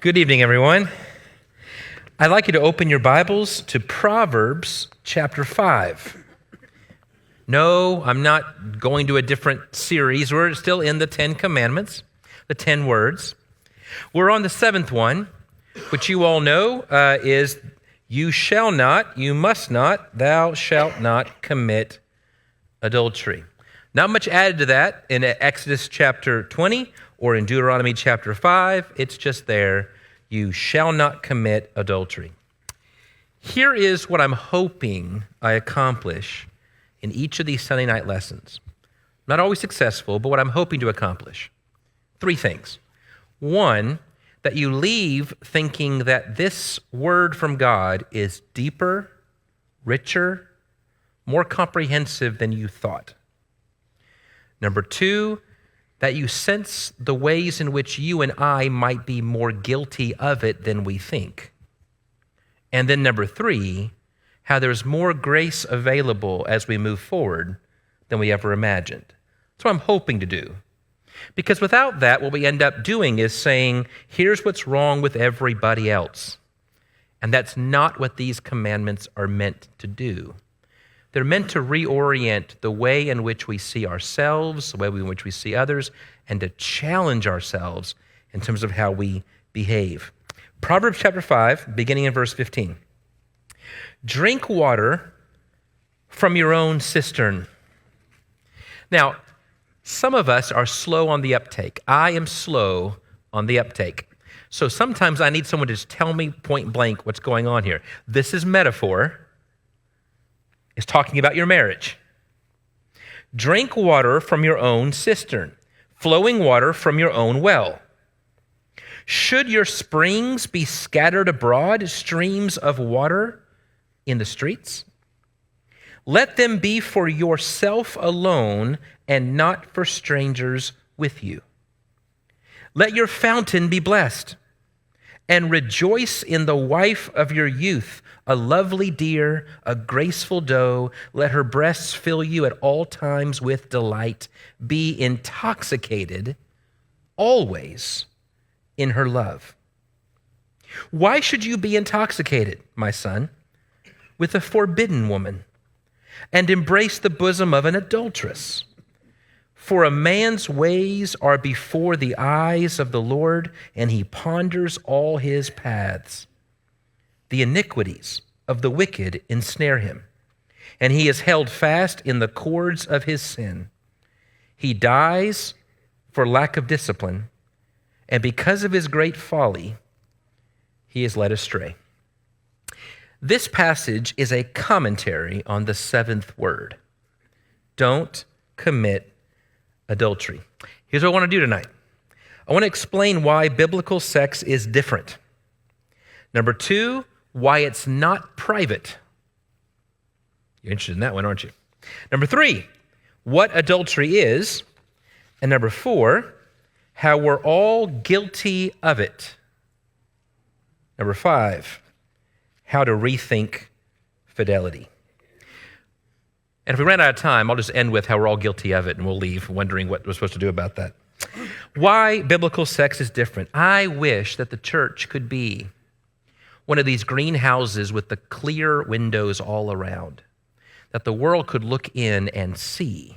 Good evening, everyone. I'd like you to open your Bibles to Proverbs chapter 5. No, I'm not going to a different series. We're still in the 10 Commandments, the 10 words. We're on the 7th one, which you all know is, you shall not, you must not, thou shalt not commit adultery. Not much added to that in Exodus chapter 20 or in Deuteronomy chapter 5. It's just there. You shall not commit adultery. Here is what I'm hoping I accomplish in each of these Sunday night lessons. Not always successful, but what I'm hoping to accomplish. 3 things. 1, that you leave thinking that this word from God is deeper, richer, more comprehensive than you thought. Number 2, that you sense the ways in which you and I might be more guilty of it than we think. And then number 3, how there's more grace available as we move forward than we ever imagined. That's what I'm hoping to do. Because without that, what we end up doing is saying, here's what's wrong with everybody else. And that's not what these commandments are meant to do. They're meant to reorient the way in which we see ourselves, the way in which we see others, and to challenge ourselves in terms of how we behave. Proverbs chapter 5, beginning in verse 15. Drink water from your own cistern. Now, some of us are slow on the uptake. I am slow on the uptake. So sometimes I need someone to just tell me point blank what's going on here. This is metaphor. Is talking about your marriage. Drink water from your own cistern, flowing water from your own well. Should your springs be scattered abroad, streams of water in the streets? Let them be for yourself alone and not for strangers with you. Let your fountain be blessed, and rejoice in the wife of your youth, a lovely deer, a graceful doe. Let her breasts fill you at all times with delight. Be intoxicated always in her love. Why should you be intoxicated, my son, with a forbidden woman, and embrace the bosom of an adulteress? For a man's ways are before the eyes of the Lord, and he ponders all his paths. The iniquities of the wicked ensnare him, and he is held fast in the cords of his sin. He dies for lack of discipline, and because of his great folly, he is led astray. This passage is a commentary on the 7th word. Don't commit adultery. Here's what I want to do tonight. I want to explain why biblical sex is different. Number 2, why it's not private. You're interested in that one, aren't you? Number 3, what adultery is. And number 4, how we're all guilty of it. Number 5, how to rethink fidelity. And if we ran out of time, I'll just end with how we're all guilty of it, and we'll leave wondering what we're supposed to do about that. Why biblical sex is different. I wish that the church could be one of these greenhouses with the clear windows all around, that the world could look in and see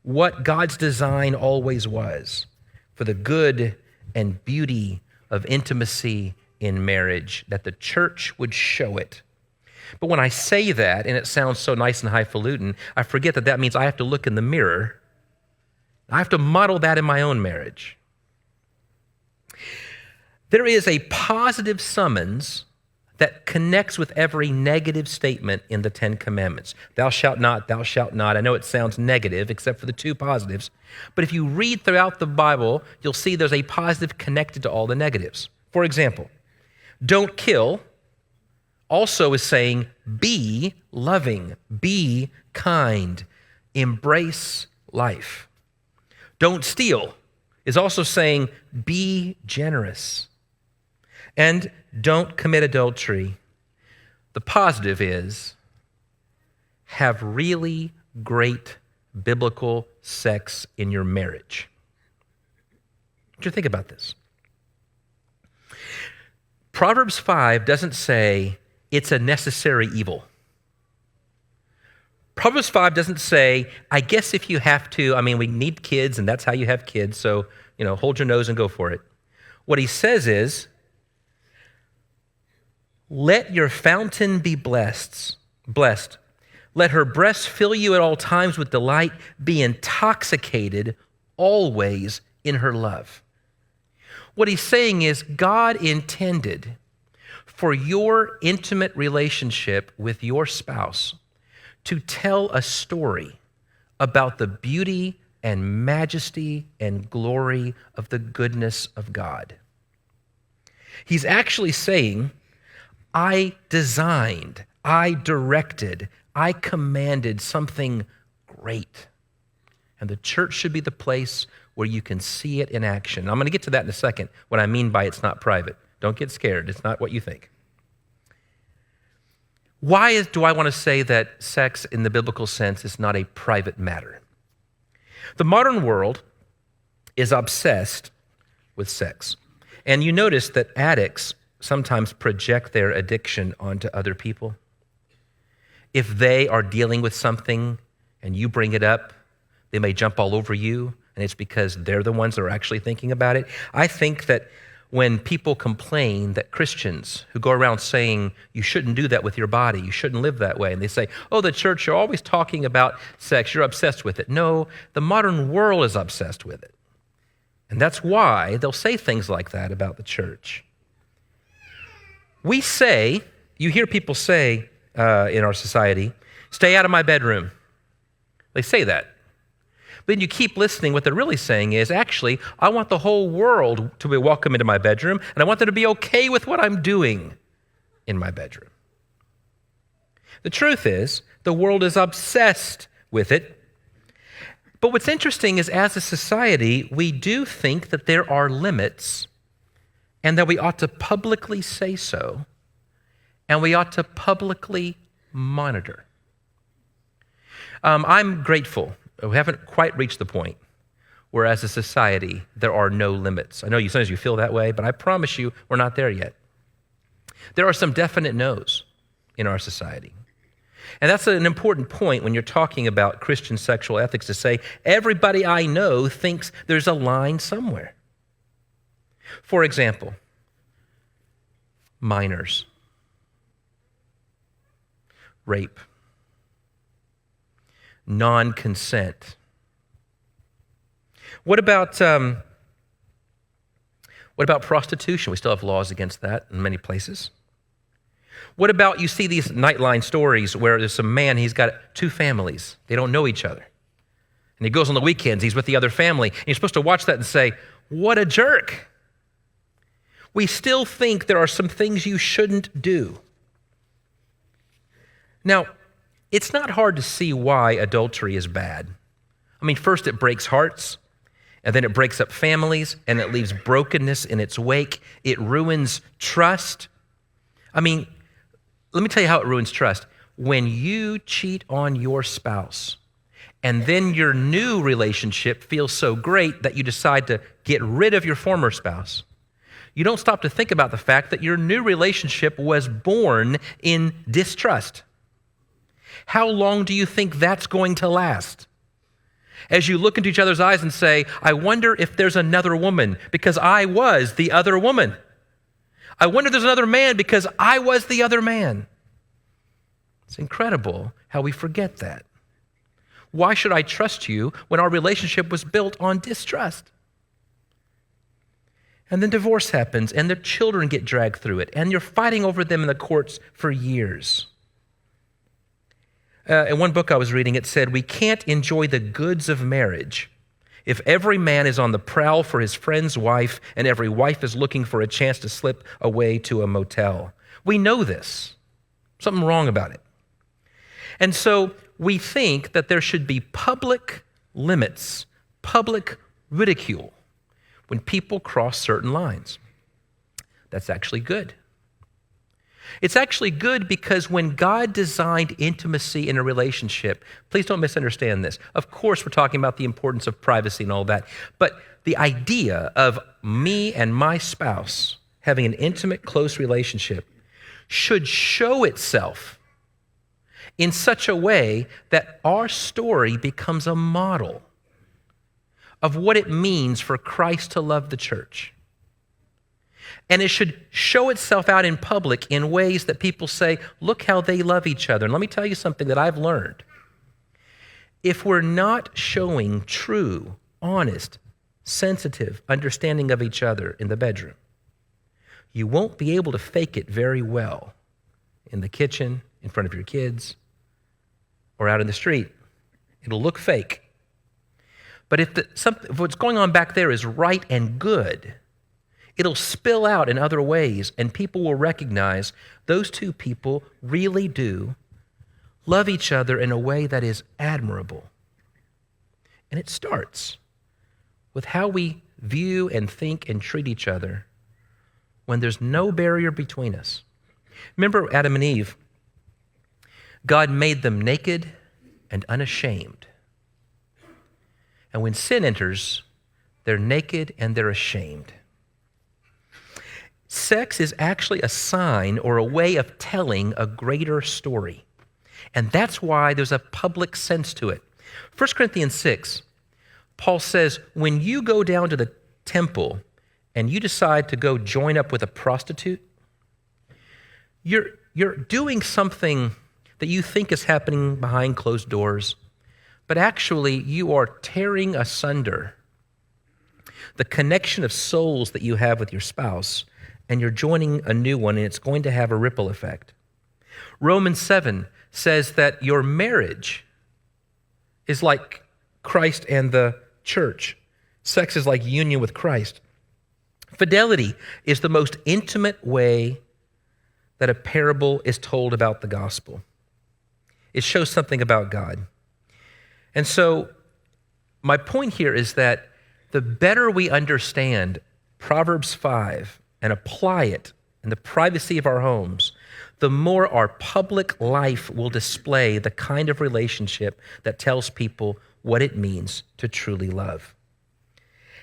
what God's design always was for the good and beauty of intimacy in marriage, that the church would show it. But when I say that, and it sounds so nice and highfalutin, I forget that means I have to look in the mirror. I have to model that in my own marriage. There is a positive summons that connects with every negative statement in the 10 Commandments. Thou shalt not, thou shalt not. I know it sounds negative, except for the 2 positives. But if you read throughout the Bible, you'll see there's a positive connected to all the negatives. For example, don't kill also is saying, be loving, be kind, embrace life. Don't steal is also saying, be generous. And don't commit adultery. The positive is, have really great biblical sex in your marriage. What do you think about this? Proverbs 5 doesn't say it's a necessary evil. Proverbs 5 doesn't say, I guess if you have to, we need kids and that's how you have kids, so, hold your nose and go for it. What he says is, let your fountain be blessed. Let her breast fill you at all times with delight. Be intoxicated always in her love. What he's saying is God intended for your intimate relationship with your spouse to tell a story about the beauty and majesty and glory of the goodness of God. He's actually saying, I designed, I directed, I commanded something great. And the church should be the place where you can see it in action. I'm going to get to that in a second, what I mean by it's not private. Don't get scared. It's not what you think. Why do I want to say that sex in the biblical sense is not a private matter? The modern world is obsessed with sex. And you notice that addicts sometimes project their addiction onto other people. If they are dealing with something and you bring it up, they may jump all over you, and it's because they're the ones that are actually thinking about it. I think that when people complain that Christians who go around saying, you shouldn't do that with your body, you shouldn't live that way, and they say, oh, the church, you're always talking about sex, you're obsessed with it. No, the modern world is obsessed with it. And that's why they'll say things like that about the church. We say, you hear people say in our society, stay out of my bedroom. They say that. But then you keep listening, what they're really saying is, actually, I want the whole world to be welcome into my bedroom, and I want them to be okay with what I'm doing in my bedroom. The truth is, the world is obsessed with it. But what's interesting is, as a society, we do think that there are limits and that we ought to publicly say so, and we ought to publicly monitor. I'm grateful. We haven't quite reached the point where, as a society, there are no limits. I know sometimes you feel that way, but I promise you we're not there yet. There are some definite no's in our society. And that's an important point when you're talking about Christian sexual ethics, to say, everybody I know thinks there's a line somewhere. For example, minors, rape, non-consent. What about prostitution? We still have laws against that in many places. What about, you see these Nightline stories where there's some man, he's got two families. They don't know each other. And he goes on the weekends, he's with the other family. And you're supposed to watch that and say, what a jerk. We still think there are some things you shouldn't do. Now, it's not hard to see why adultery is bad. First it breaks hearts, and then it breaks up families, and it leaves brokenness in its wake. It ruins trust. Let me tell you how it ruins trust. When you cheat on your spouse, and then your new relationship feels so great that you decide to get rid of your former spouse, you don't stop to think about the fact that your new relationship was born in distrust. How long do you think that's going to last? As you look into each other's eyes and say, I wonder if there's another woman because I was the other woman. I wonder if there's another man because I was the other man. It's incredible how we forget that. Why should I trust you when our relationship was built on distrust? And then divorce happens, and the children get dragged through it, and you're fighting over them in the courts for years. In one book I was reading, it said, we can't enjoy the goods of marriage if every man is on the prowl for his friend's wife and every wife is looking for a chance to slip away to a motel. We know this. Something wrong about it. And so we think that there should be public limits, public ridicule when people cross certain lines. That's actually good. It's actually good because when God designed intimacy in a relationship, please don't misunderstand this. Of course, we're talking about the importance of privacy and all that, but the idea of me and my spouse having an intimate, close relationship, should show itself in such a way that our story becomes a model of what it means for Christ to love the church. And it should show itself out in public in ways that people say, look how they love each other. And let me tell you something that I've learned. If we're not showing true, honest, sensitive understanding of each other in the bedroom, you won't be able to fake it very well in the kitchen, in front of your kids, or out in the street. It'll look fake. But if what's going on back there is right and good, it'll spill out in other ways, and people will recognize those two people really do love each other in a way that is admirable. And it starts with how we view and think and treat each other when there's no barrier between us. Remember Adam and Eve? God made them naked and unashamed. And when sin enters, they're naked and they're ashamed. Sex is actually a sign or a way of telling a greater story. And that's why there's a public sense to it. 1 Corinthians 6, Paul says, when you go down to the temple and you decide to go join up with a prostitute, you're doing something that you think is happening behind closed doors, but actually you are tearing asunder the connection of souls that you have with your spouse, and you're joining a new one, and it's going to have a ripple effect. Romans 7 says that your marriage is like Christ and the church. Sex is like union with Christ. Fidelity is the most intimate way that a parable is told about the gospel. It shows something about God. And so my point here is that the better we understand Proverbs 5 and apply it in the privacy of our homes, the more our public life will display the kind of relationship that tells people what it means to truly love.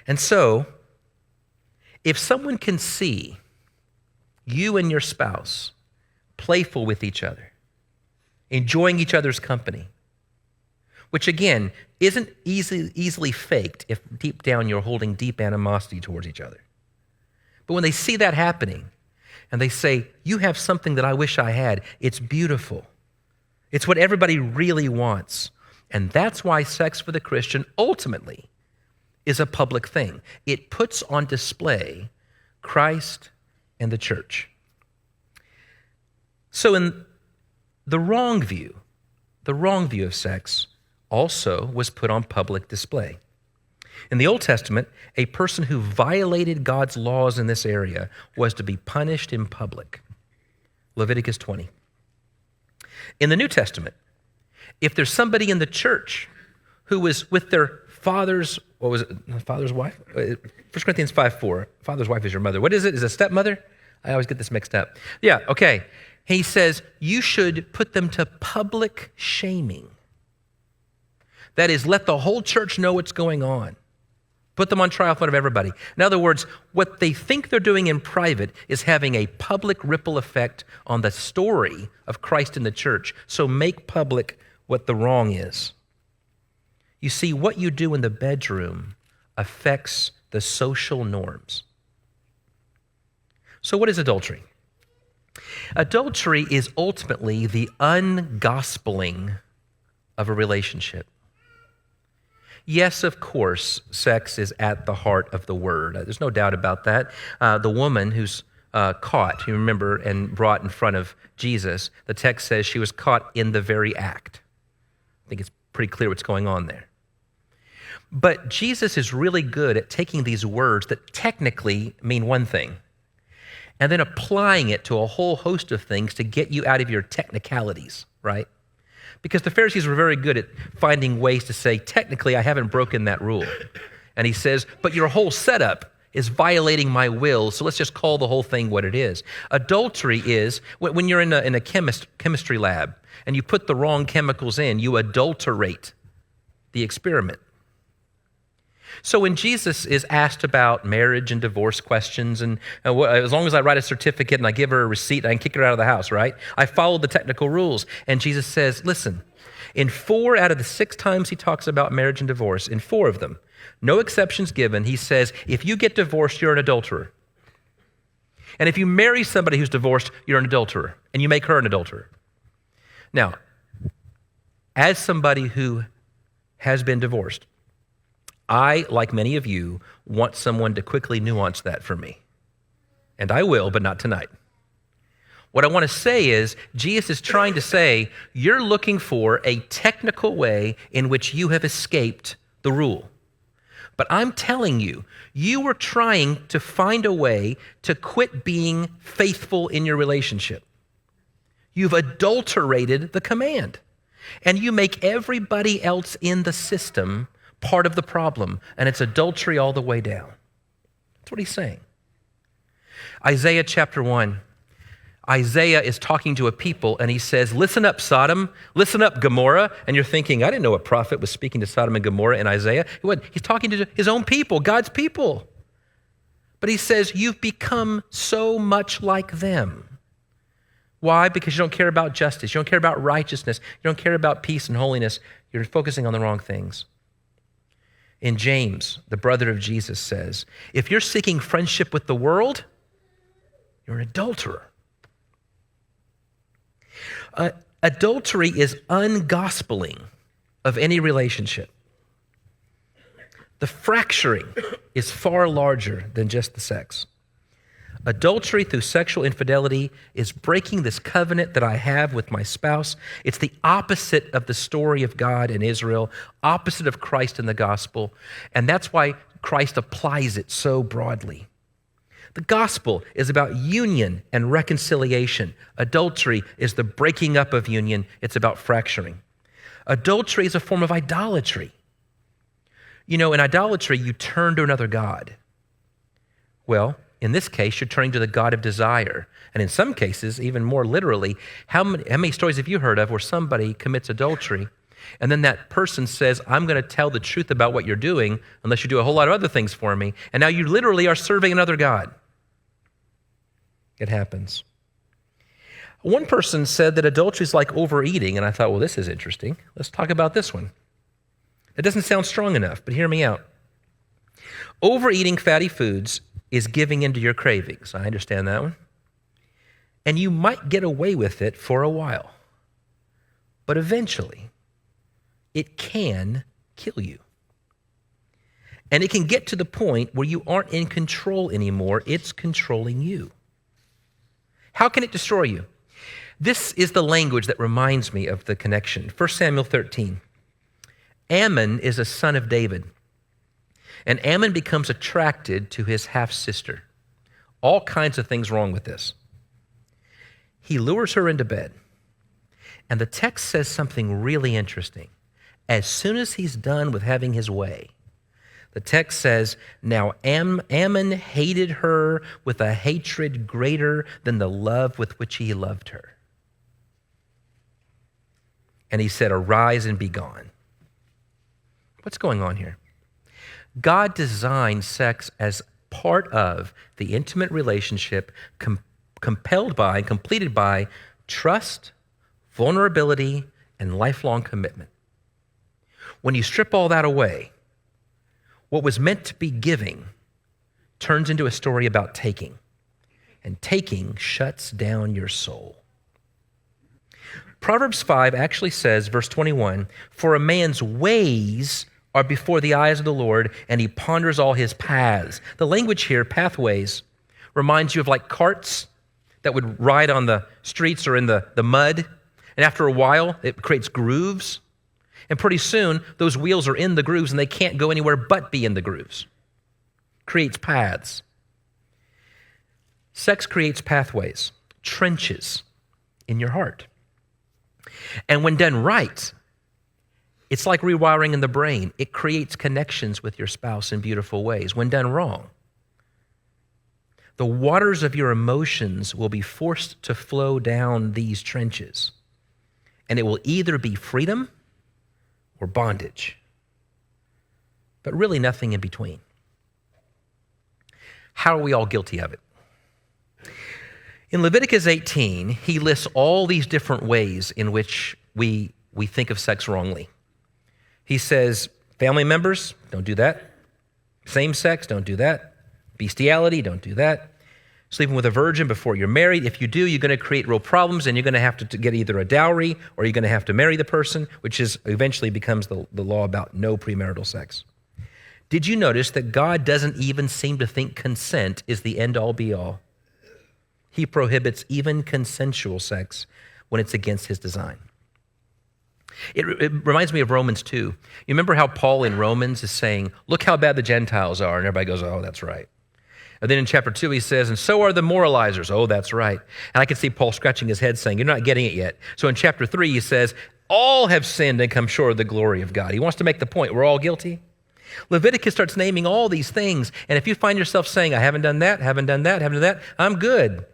And so, if someone can see you and your spouse playful with each other, enjoying each other's company, which again isn't easily faked if deep down you're holding deep animosity towards each other. But when they see that happening and they say, you have something that I wish I had, it's beautiful. It's what everybody really wants. And that's why sex for the Christian ultimately is a public thing. It puts on display Christ and the church. So in the wrong view of sex also was put on public display. In the Old Testament, a person who violated God's laws in this area was to be punished in public. Leviticus 20. In the New Testament, if there's somebody in the church who was with their father's wife? 1 Corinthians 5:4. Father's wife is your mother. What is it? Is it a stepmother? I always get this mixed up. Yeah, okay. He says you should put them to public shaming. That is, let the whole church know what's going on. Put them on trial in front of everybody. In other words, what they think they're doing in private is having a public ripple effect on the story of Christ in the church. So make public what the wrong is. You see, what you do in the bedroom affects the social norms. So what is adultery? Adultery is ultimately the ungospeling of a relationship. Yes, of course, sex is at the heart of the word. There's no doubt about that. The woman who's caught, you remember, and brought in front of Jesus, the text says she was caught in the very act. I think it's pretty clear what's going on there. But Jesus is really good at taking these words that technically mean one thing and then applying it to a whole host of things to get you out of your technicalities, right? Because the Pharisees were very good at finding ways to say, technically, I haven't broken that rule. And he says, but your whole setup is violating my will, so let's just call the whole thing what it is. Adultery is, when you're in a chemistry lab and you put the wrong chemicals in, you adulterate the experiment. So when Jesus is asked about marriage and divorce questions, and as long as I write a certificate and I give her a receipt, I can kick her out of the house, right? I follow the technical rules. And Jesus says, listen, in 4 out of the 6 times he talks about marriage and divorce, in 4 of them, no exceptions given, he says, if you get divorced, you're an adulterer. And if you marry somebody who's divorced, you're an adulterer, and you make her an adulterer. Now, as somebody who has been divorced, I, like many of you, want someone to quickly nuance that for me. And I will, but not tonight. What I want to say is, Jesus is trying to say, you're looking for a technical way in which you have escaped the rule. But I'm telling you, you were trying to find a way to quit being faithful in your relationship. You've adulterated the command. And you make everybody else in the system part of the problem, and it's adultery all the way down. That's what he's saying. Isaiah chapter 1. Isaiah is talking to a people, and he says, listen up, Sodom. Listen up, Gomorrah. And you're thinking, I didn't know a prophet was speaking to Sodom and Gomorrah in Isaiah. He's talking to his own people, God's people. But he says, you've become so much like them. Why? Because you don't care about justice. You don't care about righteousness. You don't care about peace and holiness. You're focusing on the wrong things. In James, the brother of Jesus, says, if you're seeking friendship with the world, you're an adulterer. Adultery is ungospeling of any relationship. The fracturing is far larger than just the sex. Adultery through sexual infidelity is breaking this covenant that I have with my spouse. It's the opposite of the story of God in Israel, opposite of Christ in the gospel, and that's why Christ applies it so broadly. The gospel is about union and reconciliation. Adultery is the breaking up of union. It's about fracturing. Adultery is a form of idolatry. You know, in idolatry, you turn to another god. Well, in this case, you're turning to the god of desire. And in some cases, even more literally, how many stories have you heard of where somebody commits adultery and then that person says, I'm going to tell the truth about what you're doing unless you do a whole lot of other things for me. And now you literally are serving another god. It happens. One person said that adultery is like overeating, and I thought, well, this is interesting. Let's talk about this one. It doesn't sound strong enough, but hear me out. Overeating fatty foods is giving into your cravings. I understand that one. And you might get away with it for a while. But eventually, it can kill you. And it can get to the point where you aren't in control anymore. It's controlling you. How can it destroy you? This is the language that reminds me of the connection. 1 Samuel 13. Ammon is a son of David. And Ammon becomes attracted to his half-sister. All kinds of things wrong with this. He lures her into bed. And the text says something really interesting. As soon as he's done with having his way, the text says, now Ammon hated her with a hatred greater than the love with which he loved her. And he said, arise and be gone. What's going on here? God designed sex as part of the intimate relationship compelled by and completed by trust, vulnerability, and lifelong commitment. When you strip all that away, what was meant to be giving turns into a story about taking, and taking shuts down your soul. Proverbs 5 actually says, verse 21, for a man's ways are before the eyes of the Lord, and he ponders all his paths. The language here, pathways, reminds you of like carts that would ride on the streets or in the mud, and after a while, it creates grooves. And pretty soon, those wheels are in the grooves and they can't go anywhere but be in the grooves. Creates paths. Sex creates pathways, trenches in your heart. And when done right, it's like rewiring in the brain. It creates connections with your spouse in beautiful ways. When done wrong, the waters of your emotions will be forced to flow down these trenches. And it will either be freedom or bondage. but really nothing in between. How are we all guilty of it? In Leviticus 18, he lists all these different ways in which we think of sex wrongly. He says, family members, don't do that. Same sex, don't do that. Bestiality, don't do that. Sleeping with a virgin before you're married. If you do, you're going to create real problems, and you're going to have to get either a dowry or you're going to have to marry the person, which is eventually becomes the law about no premarital sex. Did you notice that God doesn't even seem to think consent is the end-all be-all? He prohibits even consensual sex when it's against his design. It reminds me of Romans 2. You remember how Paul in Romans is saying, look how bad the Gentiles are, and everybody goes, oh, that's right. And then in chapter 2, he says, and so are the moralizers. Oh, that's right. And I can see Paul scratching his head saying, you're not getting it yet. So in chapter 3, he says, all have sinned and come short of the glory of God. He wants to make the point, we're all guilty. Leviticus starts naming all these things. And if you find yourself saying, I haven't done that, haven't done that, haven't done that, I'm good.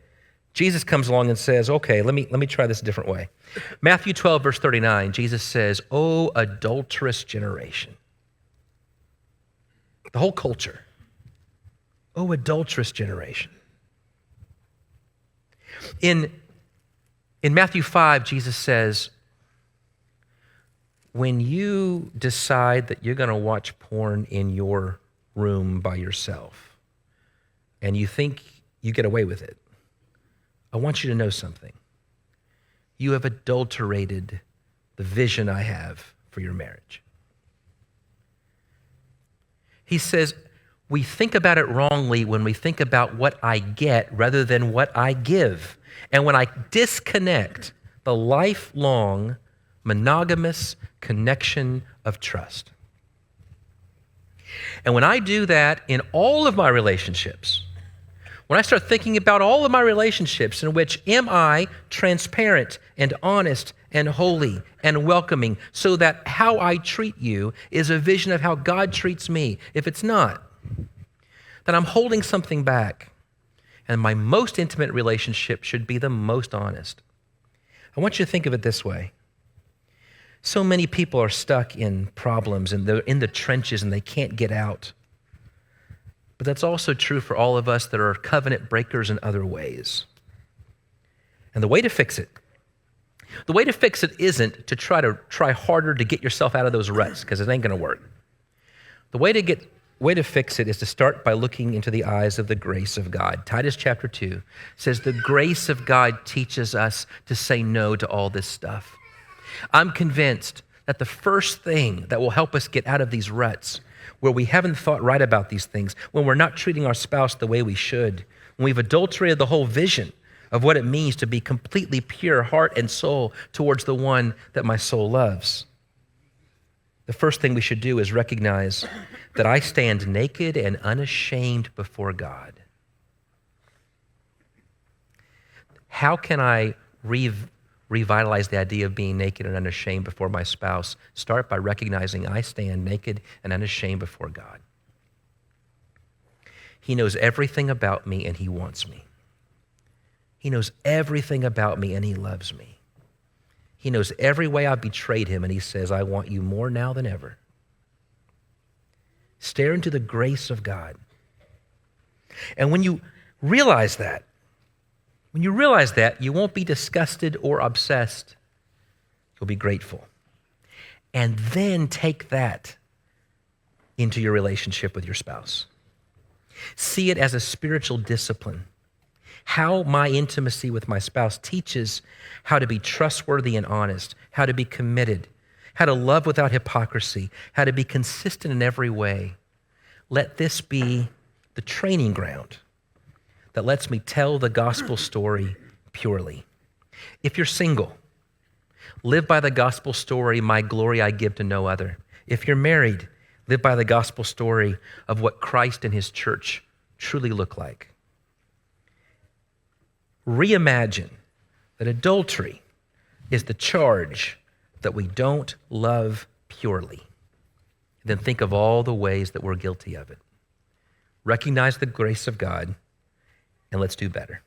Jesus comes along and says, okay, let me try this a different way. Matthew 12, verse 39, Jesus says, oh, adulterous generation. The whole culture. Oh, adulterous generation. In Matthew 5, Jesus says, when you decide that you're going to watch porn in your room by yourself and you think you get away with it, I want you to know something. You have adulterated the vision I have for your marriage. He says, we think about it wrongly when we think about what I get rather than what I give. And when I disconnect the lifelong monogamous connection of trust. And when I do that in all of my relationships, when I start thinking about all of my relationships in which am I transparent and honest and holy and welcoming so that how I treat you is a vision of how God treats me. If it's not, then I'm holding something back. And my most intimate relationship should be the most honest. I want you to think of it this way. So many people are stuck in problems and they're in the trenches and they can't get out. But that's also true for all of us that are covenant breakers in other ways. And the way to fix it isn't to try harder to get yourself out of those ruts, because it ain't going to work. The way to fix it is to start by looking into the eyes of the grace of God. Titus chapter 2 says the grace of God teaches us to say no to all this stuff. I'm convinced that the first thing that will help us get out of these ruts where we haven't thought right about these things, when we're not treating our spouse the way we should, when we've adulterated the whole vision of what it means to be completely pure heart and soul towards the one that my soul loves. The first thing we should do is recognize that I stand naked and unashamed before God. How can I revitalize the idea of being naked and unashamed before my spouse? Start by recognizing I stand naked and unashamed before God. He knows everything about me and he wants me. He knows everything about me and he loves me. He knows every way I betrayed him and he says, I want you more now than ever. Stare into the grace of God. And when you realize that, you won't be disgusted or obsessed. You'll be grateful. And then take that into your relationship with your spouse. See it as a spiritual discipline. How my intimacy with my spouse teaches how to be trustworthy and honest, how to be committed, how to love without hypocrisy, how to be consistent in every way. Let this be the training ground that lets me tell the gospel story purely. If you're single, live by the gospel story, my glory I give to no other. If you're married, live by the gospel story of what Christ and his church truly look like. Reimagine that adultery is the charge that we don't love purely. Then think of all the ways that we're guilty of it. Recognize the grace of God, and let's do better.